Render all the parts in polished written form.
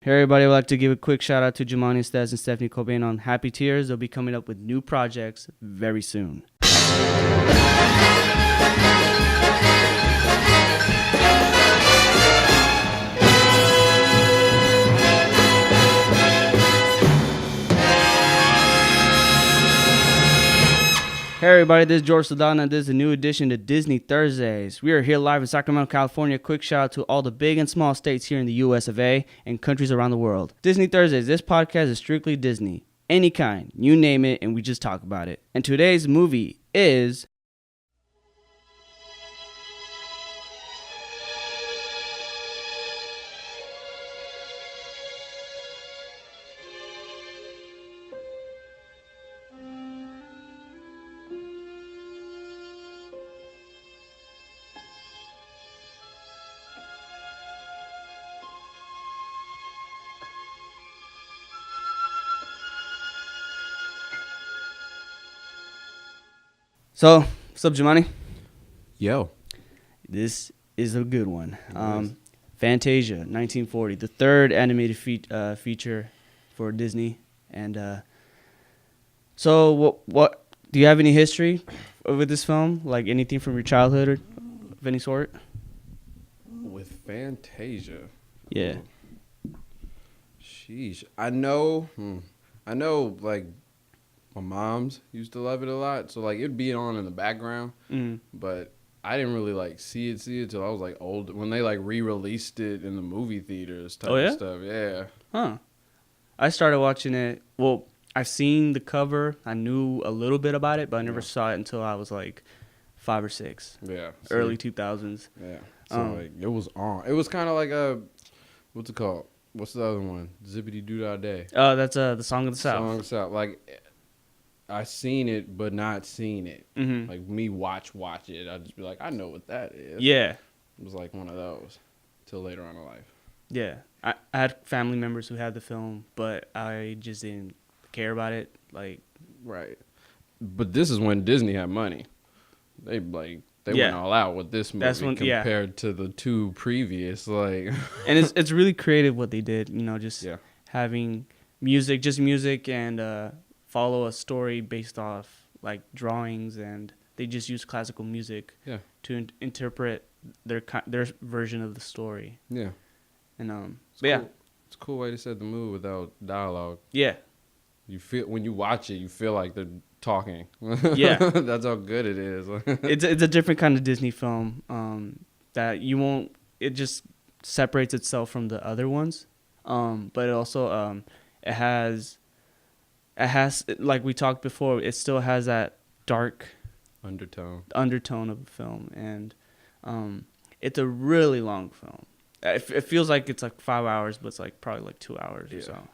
Hey everybody, I'd like to give a quick shout out to Jamani, Estes, and Stephanie Cobian on Happy Tears. They'll be coming up with new projects very soon. Hey everybody, this is George Saldana, and this is a new edition to Disney Thursdays. We are here live in Sacramento, California. Quick shout out to all the big and small states here in the US of A and countries around the world. Disney Thursdays, this podcast is strictly Disney. Any kind, you name it, and we just talk about it. And today's movie is... So, what's up, Jamani? Yo. This is a good one. Fantasia, 1940, the third animated feature for Disney. And so, what do you have any history with this film? Like anything from your childhood or of any sort? With Fantasia. Yeah. Sheesh. I know, like, my mom's used to love it a lot. So, like, it'd be on in the background. But I didn't really, like, see it till I was, like, old. When they, like, re-released it in the movie theaters type of stuff. Yeah. Huh. I started watching it. Well, I've seen the cover. I knew a little bit about it, but I never saw it until I was, like, 5 or 6. Yeah. Early 2000s. Yeah. So, like, it was on. It was kind of like a, what's it called? What's the other one? Zippity Doo Dah Day. Oh, that's the Song of the South. Song of the South. Like, I seen it, but not seen it. Mm-hmm. Like, me watch it. I'd just be like, I know what that is. Yeah. It was like one of those till later on in life. Yeah. I had family members who had the film, but I just didn't care about it. Like, right. But this is when Disney had money. They went all out with this movie compared to the two previous. Like, and it's really creative what they did. You know, just having music and follow a story based off like drawings, and they just use classical music to interpret their version of the story. Yeah. And it's a cool way to set the mood without dialogue. Yeah. You feel when you watch it, you feel like they're talking. Yeah. That's how good it is. it's a different kind of Disney film that you won't. It just separates itself from the other ones, but it also it has like we talked before. It still has that dark undertone of the film, and it's a really long film. It feels like it's like 5 hours, but it's like probably like 2 hours or so.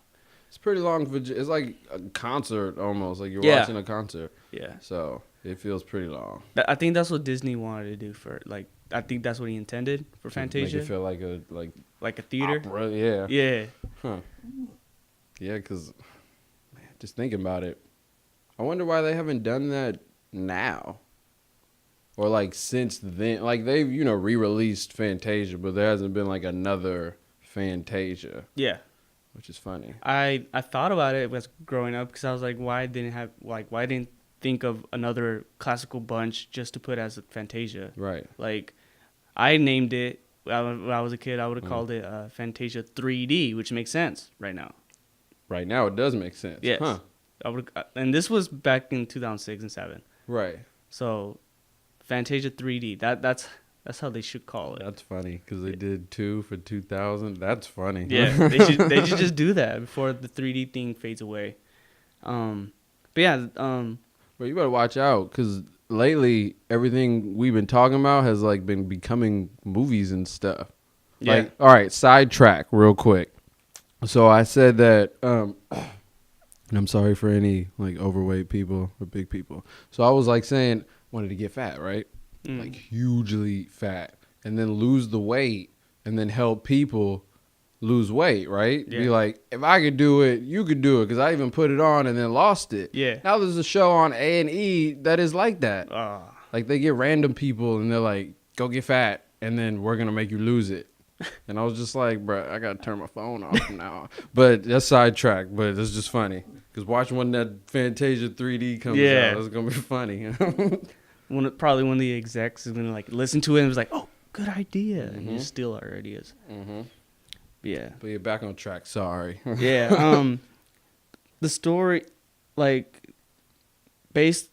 It's pretty long. It's like a concert almost. Like you're watching a concert. Yeah. So it feels pretty long. I think that's what Disney wanted to do for like. I think that's what he intended for Fantasia. Make it feel like a theater. Opera, yeah. Yeah. Huh. Yeah, because just thinking about it, I wonder why they haven't done that now. Or like since then, like they've re-released Fantasia, but there hasn't been like another Fantasia. Yeah. Which is funny. I thought about it was growing up because I was like, why didn't think of another classical bunch just to put as a Fantasia? Right. Like, I named it when I was a kid. I would have called it Fantasia 3D, which makes sense right now. Right now, it does make sense. Yes. Huh. And this was back in 2006 and 7. Right. So, Fantasia 3D. That's how they should call it. That's funny because they did 2 for 2000. That's funny. Yeah, they should just do that before the 3D thing fades away. But yeah. But you better watch out because lately everything we've been talking about has like been becoming movies and stuff. Yeah. Like, all right, sidetrack real quick. So I said that, and I'm sorry for any like overweight people or big people. So I was like saying wanted to get fat, right? Like hugely fat, and then lose the weight, and then help people lose weight, right? Yeah. Be like, if I could do it, you could do it, because I even put it on and then lost it. Yeah. Now there's a show on A&E that is like that. Like they get random people and they're like, go get fat, and then we're gonna make you lose it. And I was just like, bro, I gotta turn my phone off now. But that's sidetracked. But it's just funny because watching when that Fantasia 3D comes out, it's gonna be funny. Probably one of the execs is gonna like listen to it and was like, "Oh, good idea," and you steal our ideas. Yeah. But you're back on track. Sorry. Yeah. The story, like, based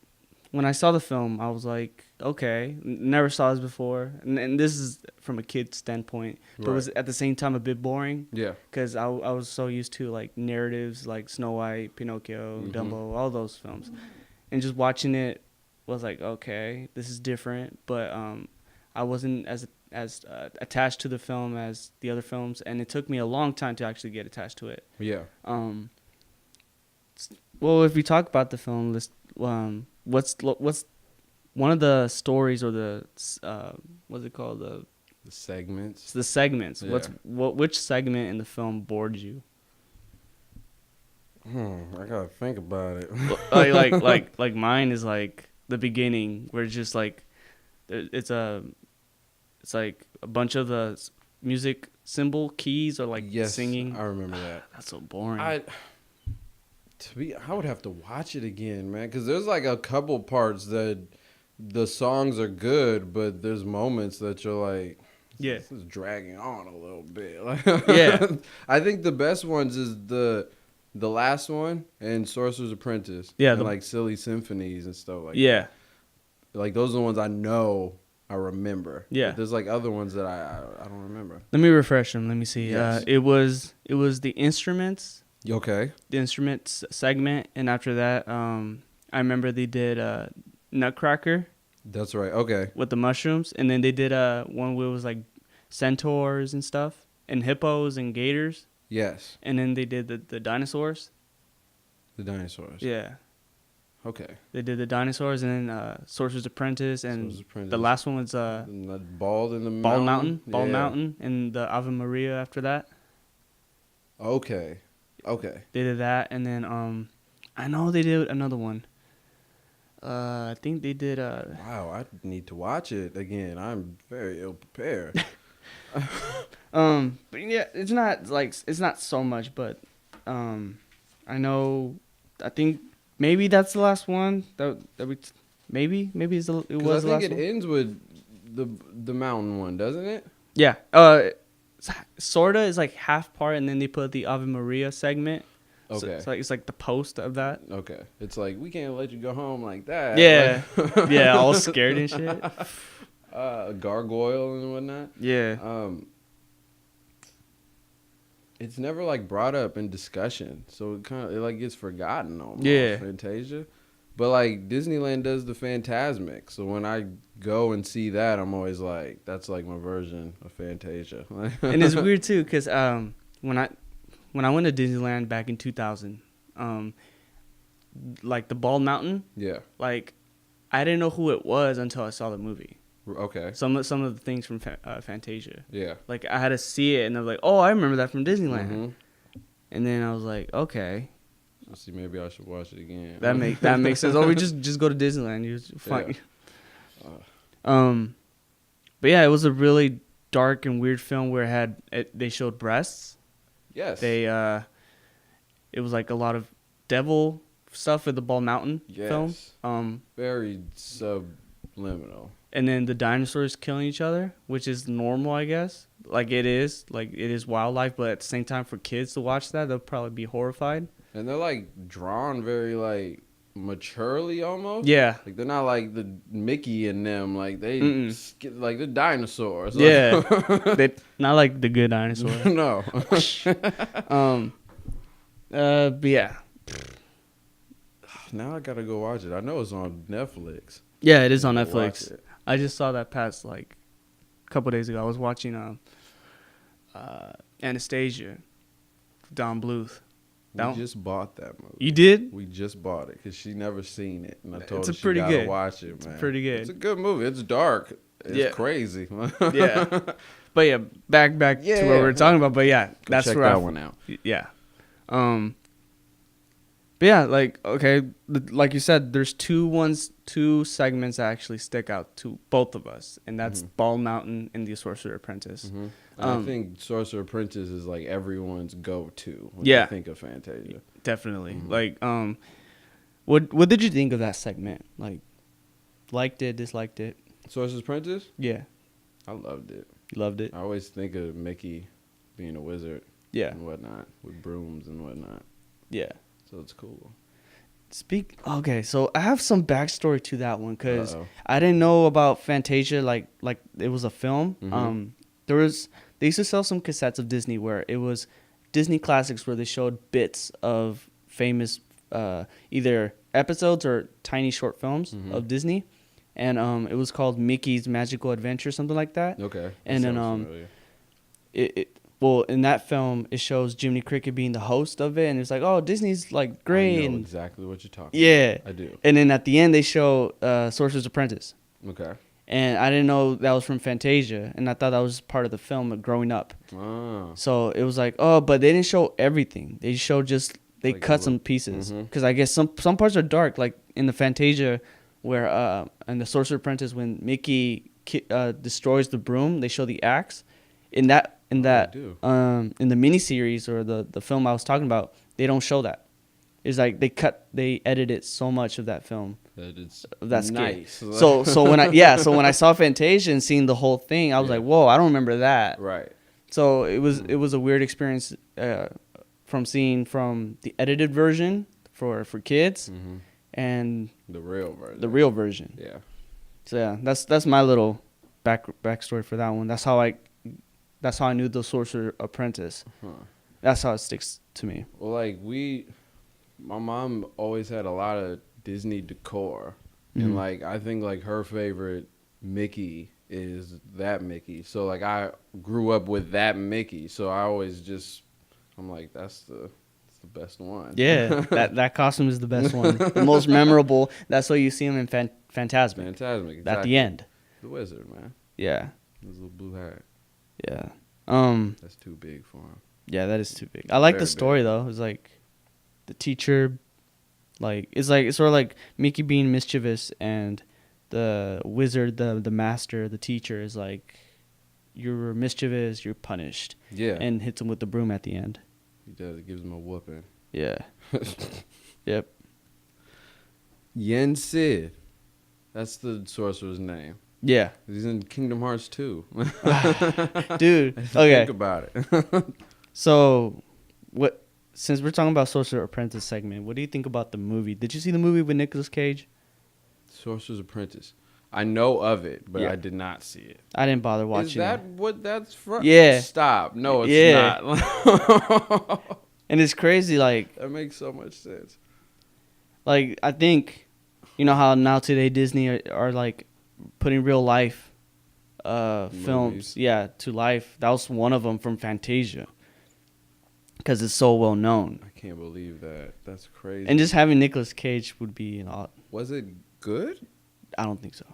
when I saw the film, I was like, okay, never saw this before, and this is from a kid's standpoint, but it was at the same time a bit boring. Yeah. Because I was so used to like narratives like Snow White, Pinocchio, Dumbo, all those films, and just watching it was like, okay, this is different, but I wasn't as attached to the film as the other films, and it took me a long time to actually get attached to it. Yeah. Well, if we talk about the film, what's one of the stories or the what's it called, the segments? The segments. Yeah. Which segment in the film bored you? I gotta think about it. like mine is like the beginning where it's just like it's like a bunch of the music symbol keys are like singing. I remember that. That's so boring. I would have to watch it again, man, because there's like a couple parts that the songs are good, but there's moments that you're like, this is dragging on a little bit. Yeah. I think the best ones is the last one and Sorcerer's Apprentice. Yeah. And like Silly Symphonies and stuff like that. Like those are the ones I know I remember. Yeah. But there's like other ones that I don't remember. Let me refresh them. Let me see. Yes. It was the instruments. Okay. The instruments segment, and after that, I remember they did Nutcracker. That's right. Okay. With the mushrooms, and then they did one where it was like centaurs and stuff, and hippos and gators. Yes. And then they did the dinosaurs. The dinosaurs. Yeah. Okay. They did the dinosaurs, and then Sorcerer's Apprentice, and the last one was Bald in the Bald Mountain. Bald Mountain, and the Ave Maria after that. Okay. They did that, and then I know they did another one. I think they did. Wow, I need to watch it again. I'm very ill prepared. But yeah, it's not so much, but I know. I think maybe that's the last one that we maybe it was the last one. I think it ends with the mountain one, doesn't it? Yeah. Sorta is like half part, and then they put the Ave Maria segment. Okay. So it's like the post of that. Okay. It's like, we can't let you go home like that. Yeah. Yeah, all scared and shit. Gargoyle and whatnot. Yeah. It's never like brought up in discussion, so it like gets forgotten almost. Yeah. Fantasia. But like Disneyland does the Phantasmic, so when I go and see that, I'm always like, that's like my version of Fantasia. And it's weird too, because when I went to Disneyland back in 2000, like the Bald Mountain, like I didn't know who it was until I saw the movie. Okay. Some of the things from Fantasia. Yeah. Like I had to see it, and I was like, oh, I remember that from Disneyland. And then I was like, okay. Let's see, maybe I should watch it again. That makes sense. Or we just go to Disneyland. You fine. Yeah. But yeah, it was a really dark and weird film where they showed breasts. Yes. It was like a lot of devil stuff with the Bald Mountain film. Very subliminal. And then the dinosaurs killing each other, which is normal, I guess. Like it is wildlife, but at the same time, for kids to watch that, they'll probably be horrified. And they're like drawn very like maturely almost. Yeah. Like they're not like the Mickey and them. Like they like the dinosaurs. Yeah. They not like the good dinosaur. No. But yeah. Now I gotta go watch it. I know it's on Netflix. Yeah, it is on Netflix. I just saw that past like a couple days ago. I was watching Anastasia, Don Bluth. We just bought that movie. You did? We just bought it because she never seen it, and I told her she gotta watch it. Man, it's pretty good. It's a good movie. It's dark. It's crazy. Yeah, but yeah, back to what we were talking about. But yeah, that's check where that one out. Yeah, But yeah, like okay, like you said, there's two segments that actually stick out to both of us, and that's Ball Mountain and the Sorcerer Apprentice. And I think Sorcerer Apprentice is like everyone's go-to when Yeah. you think of Fantasia. Definitely. Like, what did you think of that segment? Like, liked it, disliked it? Sorcerer's Apprentice? Yeah, I loved it. you loved it. I always think of Mickey being a wizard Yeah, and whatnot, with brooms and whatnot. yeah. So it's cool. Okay, so I have some backstory to that one because Uh-oh. I didn't know about Fantasia like it was a film. They used to sell some cassettes of Disney where it was Disney classics where they showed bits of famous either episodes or tiny short films of Disney, and it was called Mickey's Magical Adventure, something like that. Okay. And then well, in that film, it shows Jiminy Cricket being the host of it, and it's like, oh, Disney's like great. I know and exactly what you're talking yeah, about. I do. And then at the end, they show Sorcerer's Apprentice. Okay. And I didn't know that was from Fantasia, and I thought that was part of the film of growing up. Ah. So it was like, oh, but they didn't show everything. They showed just they Like cut some pieces Mhm. because I guess some parts are dark, like in the Fantasia, where in the Sorcerer's Apprentice when Mickey destroys the broom, they show the axe. In the miniseries or the film I was talking about, they don't show that. It's like they edited so much of that film. That's nice. So when I saw Fantasia and seeing the whole thing, I was like, whoa, I don't remember that. Right. So it was a weird experience from seeing from the edited version for kids and the real version. The real version. Yeah. So yeah, that's my little backstory for that one. That's how I knew the Sorcerer Apprentice. That's how it sticks to me. Well, like my mom always had a lot of Disney decor, and like I think like her favorite Mickey is that Mickey. So like I grew up with that Mickey, so I always I'm like that's the best one. Yeah, that costume is the best one, the most memorable. That's why you see him in Fantasmic. Fantasmic, exactly. At the end. The wizard, man. Yeah. His little blue hat. Yeah. That's too big for him. Yeah, that is too big. I like Very the story big. though. It's like the teacher, it's sort of like Mickey being mischievous, and the wizard, the master, the teacher is like, you're mischievous, you're punished. Yeah. And hits him with the broom at the end. He does. It gives him a whooping. Yeah. Yep. Yen Sid. That's the sorcerer's name. Yeah. He's in Kingdom Hearts 2. Dude. Okay. Think about it. So, since we're talking about Sorcerer Apprentice segment, what do you think about the movie? Did you see the movie with Nicolas Cage? Sorcerer's Apprentice. I know of it, but Yeah. I did not see it. I didn't bother watching Is that it. what that's from? Yeah. Stop. No, it's Yeah. not. And it's crazy, like That makes so much sense. I think, you know how now today Disney are like putting real life films, Movies. to life. That was one of them from Fantasia, because it's so well known. I can't believe that. That's crazy. And just having Nicolas Cage would be Was it good? I don't think so.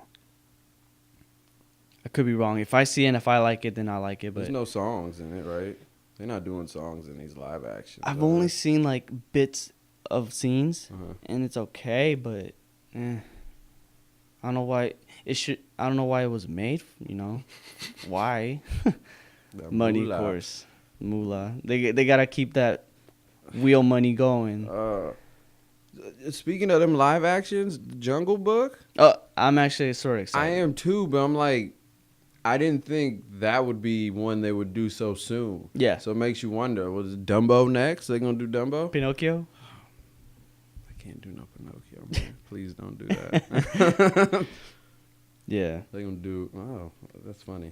I could be wrong. If I see it and if I like it, then I like it. But There's no songs in it, right? They're not doing songs in these live actions. I've only seen like bits of scenes, Uh-huh. and it's okay, but I don't know why I don't know why it was made. You know, why? The Money, moolah. of course, moolah. They gotta keep that wheel money going. Speaking of them live actions, Jungle Book. I'm actually sort of I excited. am too, but I'm like, I didn't think that would be one they would do so soon. Yeah. So it makes you wonder, was Dumbo next? They gonna do Dumbo? Pinocchio. I can't do no Pinocchio, man. Please don't do that. Yeah. They gonna do, oh, that's funny.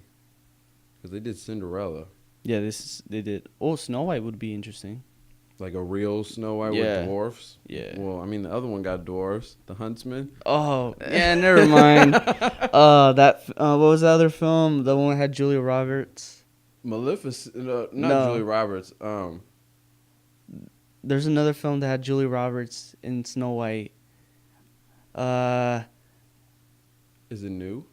Because they did Cinderella. Yeah. They did. Oh, Snow White would be interesting. Like a real Snow White Yeah. with dwarfs. Yeah. Well, I mean, the other one got dwarfs. The Huntsman. Oh, yeah, never mind. What was the other film? The one that had Julia Roberts. Maleficent. Not No. Julia Roberts. There's another film that had Julia Roberts in Snow White. Is it new?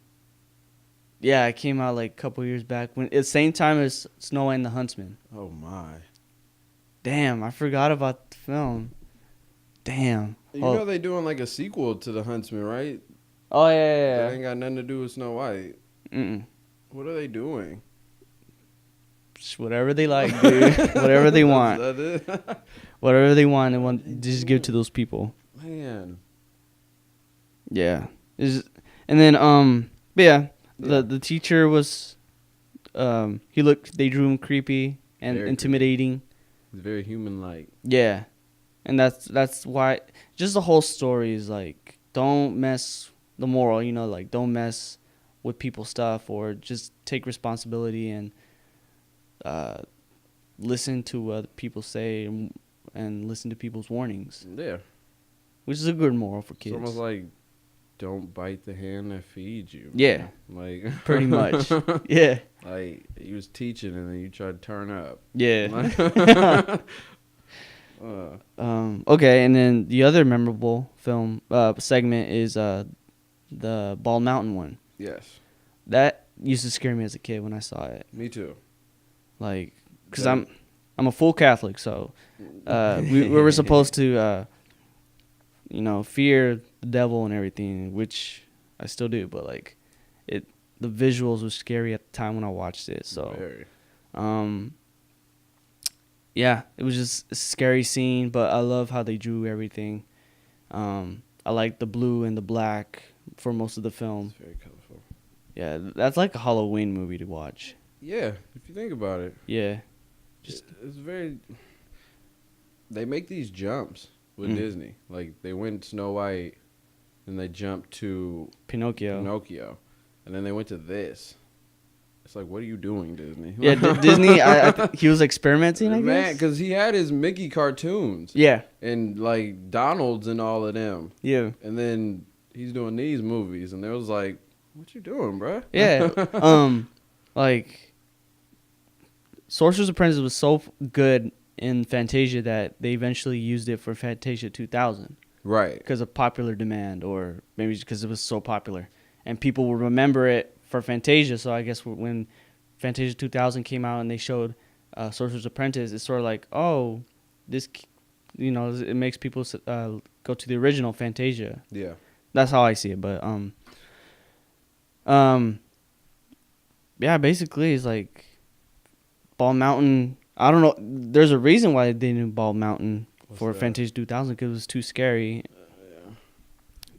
Yeah, it came out like a couple years back. When at the same time as Snow White and the Huntsman. Oh, my. Damn, I forgot about the film. Damn. You know they doing like a sequel to The Huntsman, right? Oh yeah. That ain't got nothing to do with Snow White. Mm-mm. What are they doing? Just whatever they like, dude. Whatever they want. That it? Whatever they want, just give it to those people. Man. Yeah. And then but yeah, the teacher was they drew him creepy and Very intimidating. It's very human-like. Yeah. And that's why just the whole story is like don't mess the moral, like don't mess with people's stuff, or just take responsibility and listen to what people say and listen to people's warnings. Yeah. Which is a good moral for kids. It's almost like don't bite the hand that feeds you. Yeah. Like pretty much. Yeah. Like he was teaching and then you tried to turn up. Yeah. Okay, and then the other memorable film segment is the Bald Mountain one. Yes. That used to scare me as a kid when I saw it. Me too. Like, because I'm a full Catholic, so we were supposed to, fear the devil and everything, which I still do. But like, the visuals were scary at the time when I watched it. So, Very. Yeah, it was just a scary scene, but I love how they drew everything. I like the blue and the black for most of the film. It's very colorful. Yeah, that's like a Halloween movie to watch. Yeah, if you think about it. Yeah. It's very... They make these jumps with Disney. Like, they went Snow White, and they jumped to Pinocchio. And then they went to this. It's like, what are you doing, Disney? Yeah, Disney, he was experimenting, I guess? Man, because he had his Mickey cartoons. Yeah. And, like, Donald's and all of them. Yeah. And then he's doing these movies, and they was like, what you doing, bruh? Yeah. Like, Sorcerer's Apprentice was so good in Fantasia that they eventually used it for Fantasia 2000. Right. Because of popular demand, or maybe just because it was so popular. And people will remember it for Fantasia, so I guess when Fantasia 2000 came out and they showed Sorcerer's Apprentice, it's sort of like, oh, this, it makes people go to the original Fantasia. Yeah. That's how I see it, but yeah, basically it's like Bald Mountain. I don't know. There's a reason why they didn't Bald Mountain for Fantasia 2000 because it was too scary. Yeah.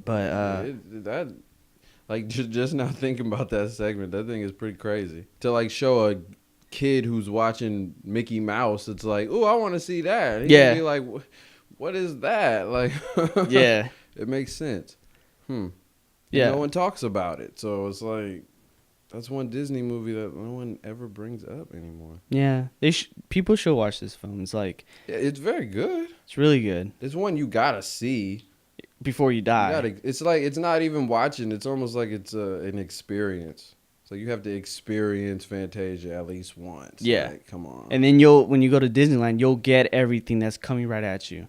But that. Like, just now thinking about that segment, that thing is pretty crazy. To, like, show a kid who's watching Mickey Mouse, it's like, oh, I want to see that. He'd be like, what is that? Like, yeah. It makes sense. Yeah. No one talks about it. So it's like, that's one Disney movie that no one ever brings up anymore. Yeah. People should watch this film. It's like... It's very good. It's really good. It's one you got to see. Before you die. It's like, it's not even watching. It's almost like it's an experience. So you have to experience Fantasia at least once. Yeah. Like, come on. And then when you go to Disneyland, you'll get everything that's coming right at you.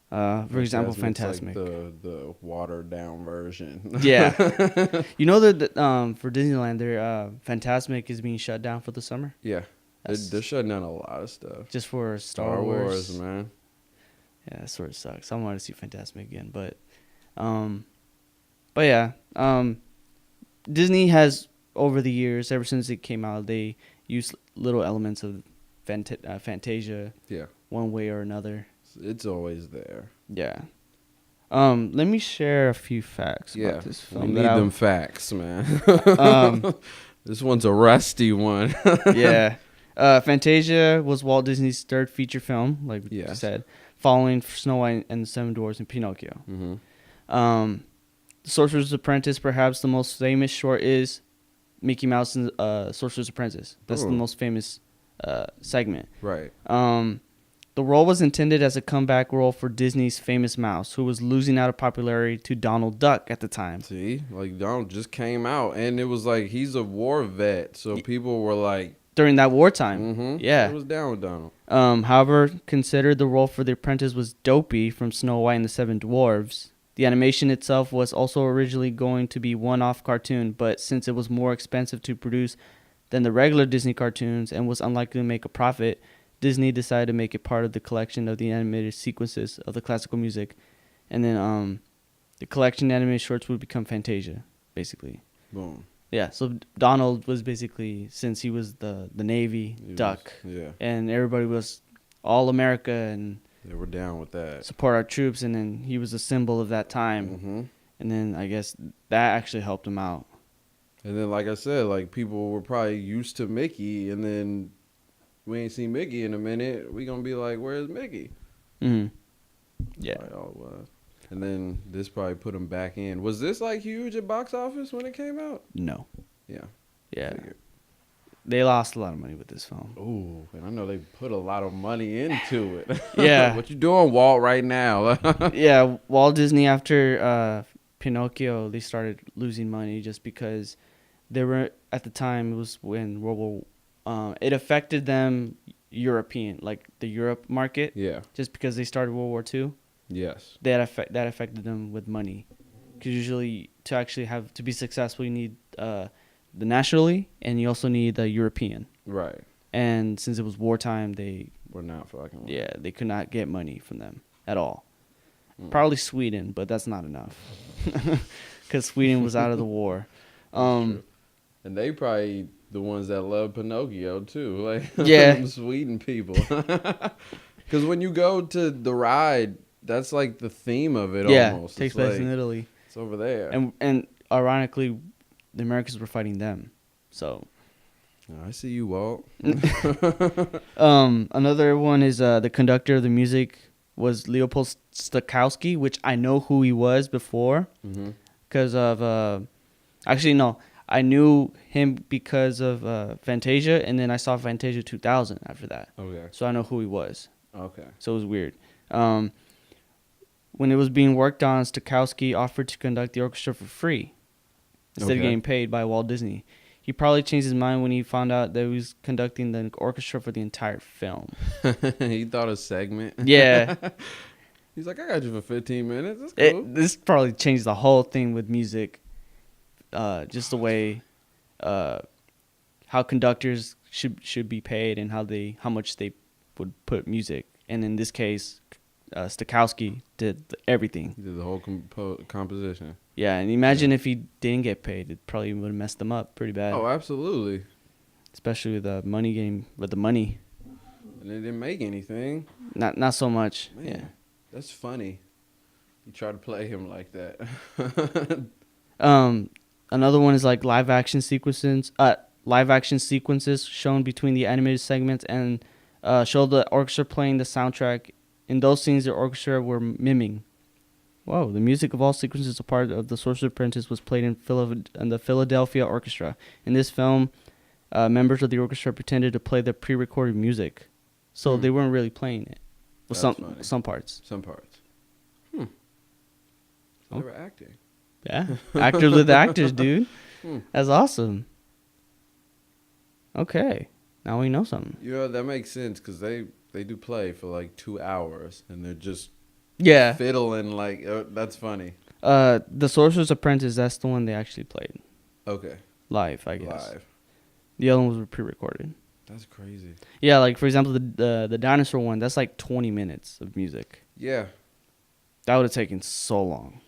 For example, Fantasmic. Like the watered down version. Yeah. You know that for Disneyland, their Fantasmic is being shut down for the summer? Yeah. They're shutting down a lot of stuff. Just for Star Wars, man. Yeah, that sort of sucks. I want to see Fantasmic again, but yeah, Disney has over the years, ever since it came out, they used little elements of Fantasia. Yeah. One way or another. It's always there. Yeah. Let me share a few facts about this film. We need them facts, man. This one's a rusty one. Yeah. Fantasia was Walt Disney's third feature film, like you said, following Snow White and the Seven Dwarfs and Pinocchio. Mm-hmm. Sorcerer's Apprentice, perhaps the most famous short, is Mickey Mouse and Sorcerer's Apprentice. That's the most famous segment. Right. The role was intended as a comeback role for Disney's famous mouse, who was losing out of popularity to Donald Duck at the time. See, like Donald just came out, and it was like he's a war vet, so people were like during that wartime. Mm-hmm. Yeah, I was down with Donald. However, considered the role for the apprentice was dopey from Snow White and the Seven Dwarfs. The animation itself was also originally going to be one-off cartoon, but since it was more expensive to produce than the regular Disney cartoons and was unlikely to make a profit, Disney decided to make it part of the collection of the animated sequences of the classical music, and then the collection animated shorts would become Fantasia, basically. Boom. Yeah, so Donald was basically, since he was the Navy duck, and everybody was all America and they were down with that, support our troops, and then he was a symbol of that time. Mm-hmm. And then I guess that actually helped him out. And then, like I said, like people were probably used to Mickey, and then we ain't seen Mickey in a minute. We gonna be like, "Where's Mickey?" Mm-hmm. Yeah. Probably all it was. And then this probably put him back in. Was this like huge at box office when it came out? No. Yeah. Yeah. Figured. They lost a lot of money with this film. Ooh, and I know they put a lot of money into it. Yeah. What you doing, Walt, right now? Yeah, Walt Disney, after Pinocchio, they started losing money just because they were, at the time, it was when World War, it affected them European, like the Europe market. Yeah. Just because they started World War II. Yes. That affected them with money. Because usually to be successful, you need the nationally, and you also need the European. Right. And since it was wartime, We're not fucking. Yeah, they could not get money from them at all. Probably Sweden, but that's not enough. Because Sweden was out of the war. And they probably the ones that love Pinocchio too, like yeah, Sweden people. Because when you go to the ride, that's like the theme of it. Yeah, almost takes it's place like, in Italy. It's over there. And ironically, the Americans were fighting them. So I see you, Walt. Another one is the conductor of the music was Leopold Stokowski, which I know who he was before because of actually no, I knew him because of Fantasia, and then I saw Fantasia 2000 after that. Okay. So I know who he was. Okay. So it was weird. When it was being worked on, Stokowski offered to conduct the orchestra for free instead of getting paid by Walt Disney. He probably changed his mind when he found out that he was conducting the orchestra for the entire film. He thought a segment. Yeah. He's like, I got you for 15 minutes. That's cool. This probably changed the whole thing with music. Just the way how conductors should be paid and how much they would put music. And in this case, Stokowski did everything. He did the whole composition. Yeah, and imagine if he didn't get paid, it probably would have messed them up pretty bad. Oh, absolutely. Especially with the money game, with the money. And they didn't make anything. Not so much. Man, yeah. That's funny. You try to play him like that. Another one is like live action sequences shown between the animated segments and show the orchestra playing the soundtrack. In those scenes, the orchestra were miming. Whoa, the music of all sequences a part of The Sorcerer's Apprentice was played in the Philadelphia Orchestra. In this film, members of the orchestra pretended to play the pre-recorded music. So they weren't really playing it. Well, some parts. Some parts. So they were acting. Yeah, actors with actors, dude. That's awesome. Okay, now we know something. Yeah, that makes sense because they do play for like 2 hours and they're just fiddling like that's funny. The Sorcerer's Apprentice, that's the one they actually played. Okay. Live, I guess. Live. The other ones were pre-recorded. That's crazy. Yeah, like for example, the dinosaur one, that's like 20 minutes of music. Yeah. That would have taken so long.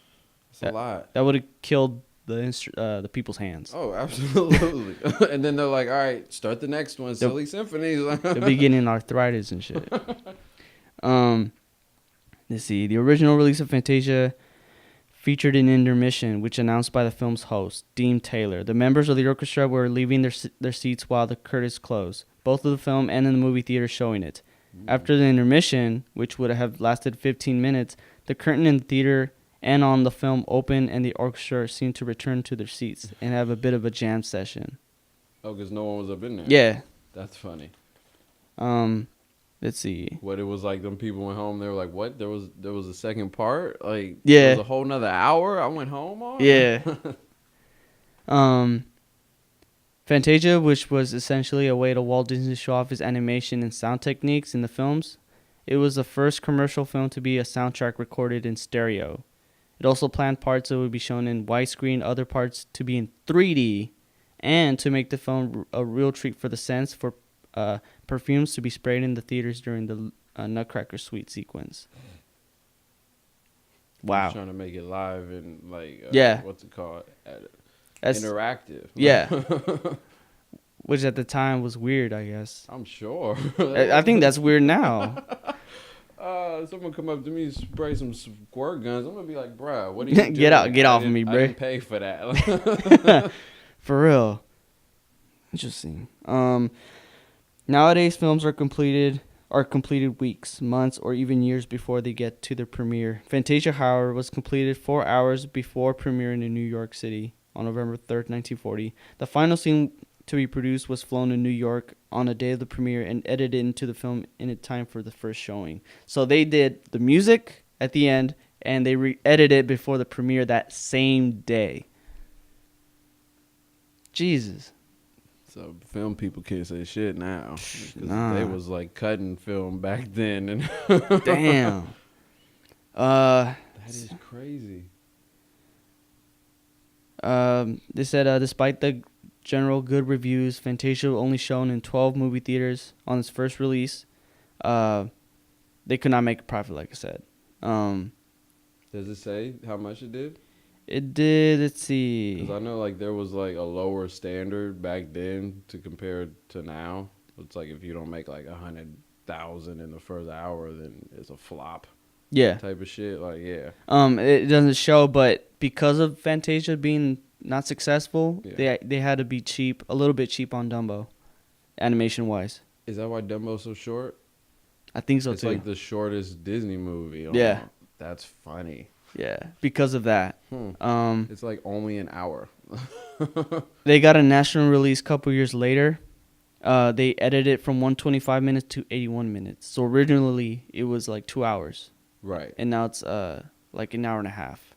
That's a lot. That would have killed the people's hands. Oh, absolutely. And then they're like, all right, start the next one, Silly Symphonies. They'll be getting arthritis and shit. Let's see. The original release of Fantasia featured an intermission, which announced by the film's host, Dean Taylor. The members of the orchestra were leaving their seats while the curtains closed, both of the film and in the movie theater showing it. After the intermission, which would have lasted 15 minutes, the curtain in the theater and on the film opened, and the orchestra seemed to return to their seats and have a bit of a jam session. Oh, because no one was up in there. Yeah. That's funny. Let's see. What it was like, them people went home. They were like, "What? There was a second part? Like, yeah, there was a whole nother hour. I went home on." Yeah. Fantasia, which was essentially a way to Walt Disney show off his animation and sound techniques in the films, it was the first commercial film to be a soundtrack recorded in stereo. It also planned parts that would be shown in widescreen, other parts to be in 3D, and to make the film a real treat for the sense for perfumes to be sprayed in the theaters during the Nutcracker Suite sequence. Wow. Trying to make it live and like Yeah. what's it called? That's, Interactive. yeah. Which at the time was weird, I guess. I'm sure. I think that's weird now. Someone come up to me, spray some squirt guns. I'm gonna be like, bruh, what are you doing? Get off of me, I bruh. didn't pay for that. For real. Interesting. Nowadays, films are completed weeks, months, or even years before they get to their premiere. Fantasia, however, was completed 4 hours before premiering in New York City on November 3rd, 1940. The final scene to be produced was flown to New York on the day of the premiere and edited into the film in time for the first showing. So they did the music at the end, and they edited it before the premiere that same day. Jesus. So film people can't say shit now because Nah. they was like cutting film back then. And Damn. that is crazy. They said despite the general good reviews, Fantasia only shown in 12 movie theaters on its first release. They could not make a profit, like I said. Does it say how much it did? It did. Let's see. Because I know like there was like a lower standard back then to compare to now. It's like if you don't make like 100,000 in the first hour, then it's a flop. Yeah. Type of shit. Like yeah. It doesn't show, but because of Fantasia being not successful, Yeah. they had to be cheap, a little bit cheap on Dumbo, animation wise. Is that why Dumbo's so short? I think so It's too. like the shortest Disney movie. Yeah. That's funny. Yeah, because of that. It's like only an hour. They got a national release a couple years later. They edited it from 125 minutes to 81 minutes. So originally it was like 2 hours, Right. and now it's like an hour and a half.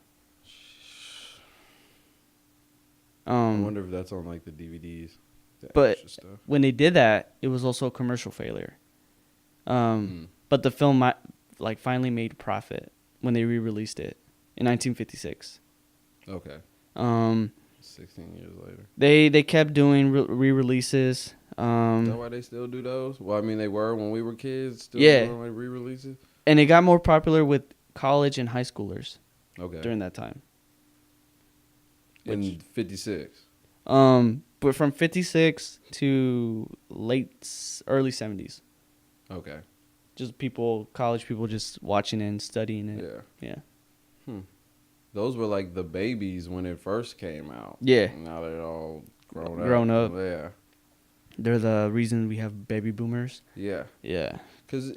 I wonder if that's on like the DVDs. The But extra stuff. when they did that, it was also a commercial failure. But the film like finally made profit when they re-released it in 1956. Okay. 16 years later. They kept doing re-releases. Is that why they still do those? Well, I mean, they were when we were kids. Still Yeah. doing like re-releases. And it got more popular with college and high schoolers Okay. during that time. In 56. But from 56 to early 70s. Okay. Just college people just watching it and studying it. Yeah. Yeah. Those were like the babies when it first came out. Yeah. Now they're all Grown up. Yeah. They're the reason we have baby boomers. Yeah. Yeah. Because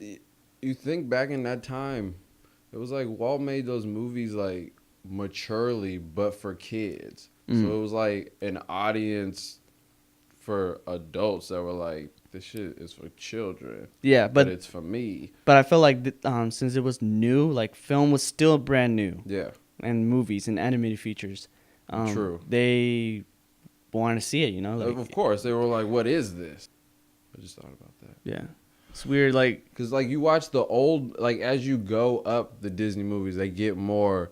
you think back in that time, it was like Walt made those movies like maturely, but for kids. So it was like an audience for adults that were like, this shit is for children. Yeah, but it's for me. But I feel like since it was new, like film was still brand new. Yeah. And movies and animated features. True. They want to see it, you know? Like, of course. They were like, what is this? I just thought about that. yeah. It's weird, like... Because, like, you watch the old... Like, as you go up the Disney movies, they get more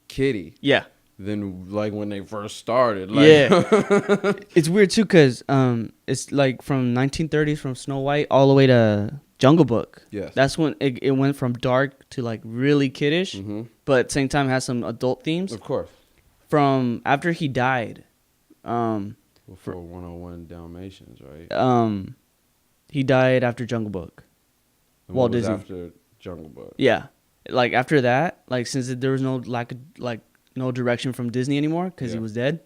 kiddie. Yeah. Than, like, when they first started. Like, yeah. It's weird, too, because it's, like, from 1930s, from Snow White, all the way to Jungle Book. Yes. That's when it went from dark to, like, really kiddish. Mm-hmm. But at the same time, has some adult themes. Of course. From after he died... Before 101 Dalmatians, right? He died after Jungle Book. And Walt what was Disney. after Jungle Book. Yeah, like after that, like since there was no no direction from Disney anymore because he was dead.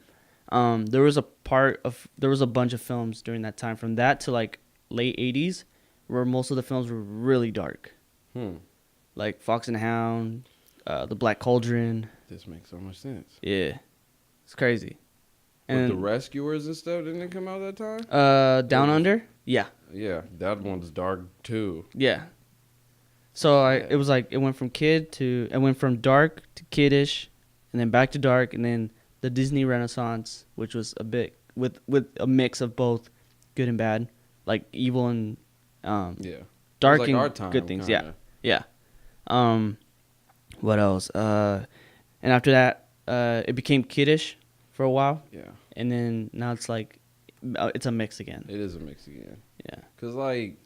There was a bunch of films during that time from that to like late 80s where most of the films were really dark. Like Fox and the Hound, The Black Cauldron. This makes so much sense. Yeah, it's crazy. And the Rescuers and stuff didn't it come out that time? Down Under. Yeah. Yeah, that one's dark too. Yeah. So it was like it went from dark to kiddish, and then back to dark, and then the Disney Renaissance, which was a bit with a mix of both good and bad, like evil and dark like and our time, good things. kinda. Yeah. What else? And after that, it became kiddish for a while. Yeah. And then now it's like it's a mix again. It is a mix again. Yeah. Cause like,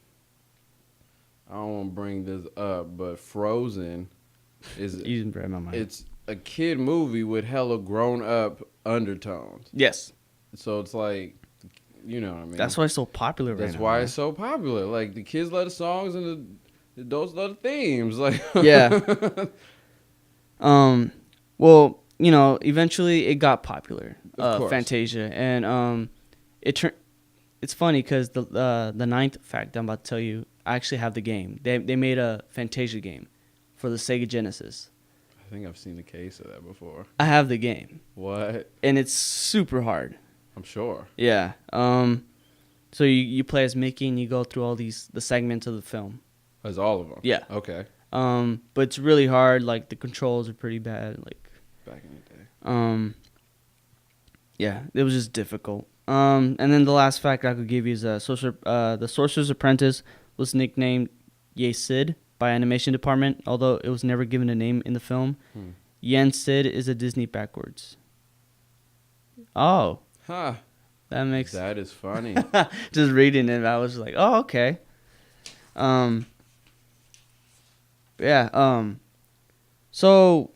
I don't want to bring this up, but Frozen is You read my mind. it's a kid movie with hella grown up undertones. Yes. So it's like, you know what I mean. That's why it's so popular right now. That's why man. it's so popular. Like the kids love the songs and the adults love the themes. Like Yeah. Well, you know, eventually it got popular. Of course. Fantasia, and it's funny because the ninth fact I'm about to tell you, I actually have the game. They made a Fantasia game for the Sega Genesis. I think I've seen a case of that before. I have the game, What? and it's super hard. I'm sure. Yeah. So you play as Mickey and you go through all the segments of the film. As all of them. Yeah. Okay. But it's really hard. Like the controls are pretty bad. Like Back in the day. Yeah, it was just difficult. And then the last fact I could give you is the Sorcerer's Apprentice was nicknamed Ye Sid by Animation Department, although it was never given a name in the film. Yen Sid is a Disney backwards. Oh, Huh. that is funny. just reading it, I was like, oh, okay. Yeah. So,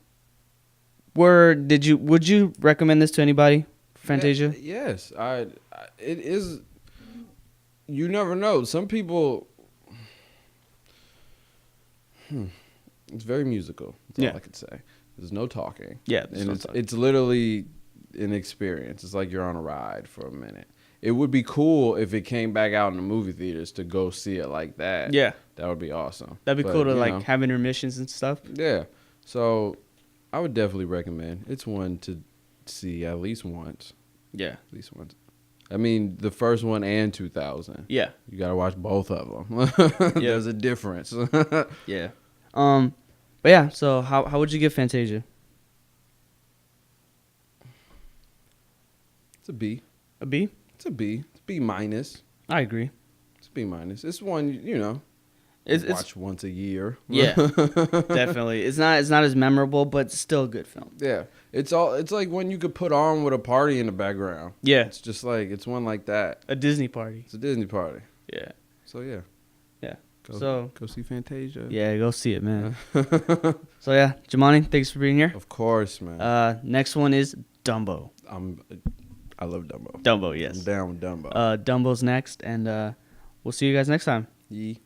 would you recommend this to anybody? Fantasia? Yes. It is. You never know. Some people. It's very musical. That's all I could say. There's no talking. Yeah, and it's literally an experience. It's like you're on a ride for a minute. It would be cool if it came back out in the movie theaters to go see it like that. Yeah, that would be awesome. That'd be cool to like have intermissions and stuff. Yeah, so I would definitely recommend. It's one to see at least once. Yeah, at least once. I mean, the first one and 2000. Yeah, you gotta watch both of them. There's a difference. Yeah. But yeah. So how would you give Fantasia? It's a B. A B? It's a B. It's B minus. I agree. It's B minus. It's one, you know, watch once a year. Yeah, definitely. It's not as memorable, but it's still a good film. Yeah, it's like when you could put on with a party in the background. Yeah, it's just like it's one like that. A Disney party. It's a Disney party. Yeah. So yeah. Yeah. Go see Fantasia. Yeah, go see it, man. So yeah, Jamani, thanks for being here. Of course, man. Next one is Dumbo. I love Dumbo. Dumbo, yes. I'm down with Dumbo. Dumbo's next, and we'll see you guys next time. Yee.